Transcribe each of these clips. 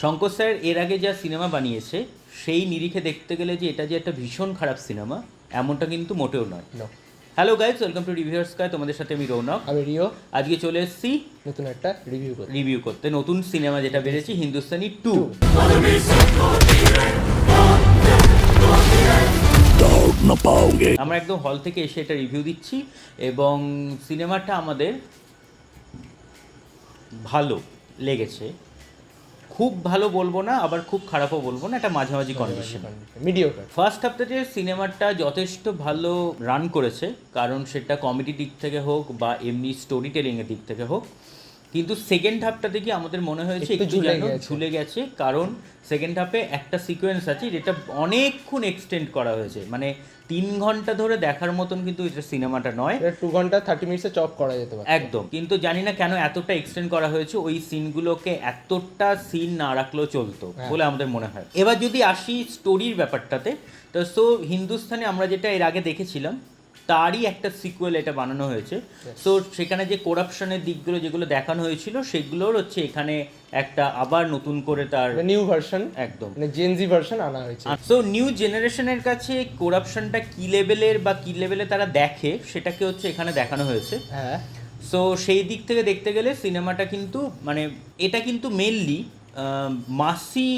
Shankar sir এর আগে যা সিনেমা বানিয়েছে সেই নিরিখে দেখতে গেলে যে এটা যে একটা ভীষণ খারাপ সিনেমা এমনটা কিন্তু মোটেও নয়। Hello guys, welcome to reviewers guide. তোমাদের সাথে আমি রৌনক, আমি রিও। আজকে চলে এসেছি নতুন একটা রিভিউ করতে নতুন সিনেমা যেটা বেরিয়েছে, হিন্দুস্তানি 2। আমরা একদম হল থেকে এসে এটা রিভিউ দিচ্ছি এবং সিনেমাটা আমাদের ভালো লেগেছে। খুব ভালো বলবো না, আবার খুব খারাপও বলবো না, এটা মাঝামাঝি কন্ডিশন, মিডিওকার। ফার্স্ট হাফটাতে সিনেমাটা যথেষ্ট ভালো রান করেছে, কারণ সেটা কমেডি দিক থেকে হোক বা এমনি স্টোরি টেলিংয়ের দিক থেকে হোক। কিন্তু সেকেন্ড হাফটা থেকে আমাদের মনে হয়েছে একটু যেন ঝুলে গেছে, কারণ সেকেন্ড হাফে একটা সিকোয়েন্স আছে যেটা অনেকক্ষণ এক্সটেন্ড করা হয়েছে, মানে 3 ঘন্টা ধরে দেখার মতন কিন্তু এটা সিনেমাটা নয়, 2 ঘন্টা 30 মিনিটসে চপ করা যেতে পারে একদম। কিন্তু জানি না কেন এতটা এক্সটেন্ড করা হয়েছে, ওই সিনগুলোকে এতটা সিন না রাখলেও চলতো বলে আমাদের মনে হয়। এবার যদি আসি স্টোরির ব্যাপারটাতে, তো হিন্দুস্তানে আমরা যেটা এর আগে দেখেছিলাম তারই একটা সিকুয়েল এটা বানানো হয়েছে। সো সেখানে যে করাপশনের দিকগুলো যেগুলো দেখানো হয়েছিল সেগুলোর হচ্ছে এখানে একটা আবার নতুন করে তার নিউ ভার্সন, একদম মানে জেনজি ভার্সন আনা হয়েছে। সো নিউ জেনারেশনের কাছে করাপশনটা কি লেভেলের বা কি লেভেলে তারা দেখে সেটাকে হচ্ছে এখানে দেখানো হয়েছে। হ্যাঁ, সো সেই দিক থেকে দেখতে গেলে সিনেমাটা কিন্তু মানে এটা কিন্তু মেনলি মাসি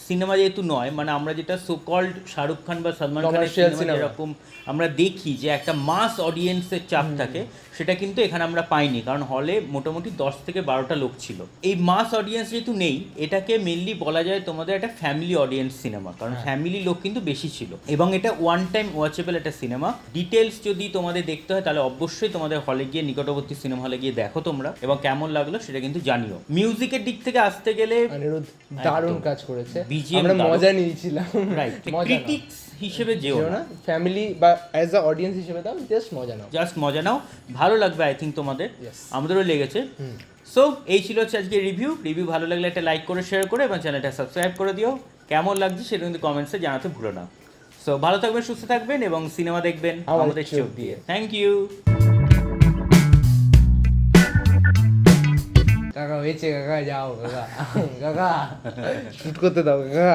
সিনেমা যেহেতু নয়, মানে আমরা যেটা সোকল্ড শাহরুখ খান বা সলমান খানের সিনেমা যেরকম আমরা দেখি যে একটা মাস অডিয়েন্সের চাপ থাকে, সেটা কিন্তু এখানে আমরা পাইনি, কারণ হলে মোটামুটি 10 থেকে 12টা লোক ছিল। এই মাস অডিয়েন্স যেহেতু নেই, এটাকে মেনলি বলা যায় তোমাদের একটা ফ্যামিলি অডিয়েন্স সিনেমা, কারণ ফ্যামিলি লোক কিন্তু বেশি ছিল এবং এটা ওয়ান টাইম ওয়াচেবল একটা সিনেমা। ডিটেলস যদি তোমাদের দেখতে হয় তাহলে অবশ্যই তোমাদের হলে গিয়ে নিকটবর্তী সিনেমা হলে গিয়ে দেখো তোমরা, এবং কেমন লাগলো সেটা কিন্তু জানিও। মিউজিকের দিক থেকে আসতে গেলে অনিরুদ্ধ দারুণ কাজ করেছে, BGM আমরা মজা নিয়েছিলাম। রাইট, ক্রিটিক্স হিসেবে যেও না, ফ্যামিলি বা অ্যাজ আ অডিয়েন্স হিসেবে দাও, জাস্ট মজা নাও, ভালো লাগবে আই থিঙ্ক তোমাদের, আমাদেরও লেগেছে। সো এই ছিল হচ্ছে আজকে রিভিউ ভালো লাগলে একটা লাইক করে শেয়ার করে এবং চ্যানেলটা সাবস্ক্রাইব করে দিও। কেমন লাগছে সেটা কিন্তু কমেন্টসে জানাতে ভুলো না। সো ভালো থাকবেন, সুস্থ থাকবেন এবং সিনেমা দেখবেন আমাদের চোখ দিয়ে। Thank you. কাকা হয়েছে, কাকা যাও, কাকা কাকা শুট করতে দাও কাকা।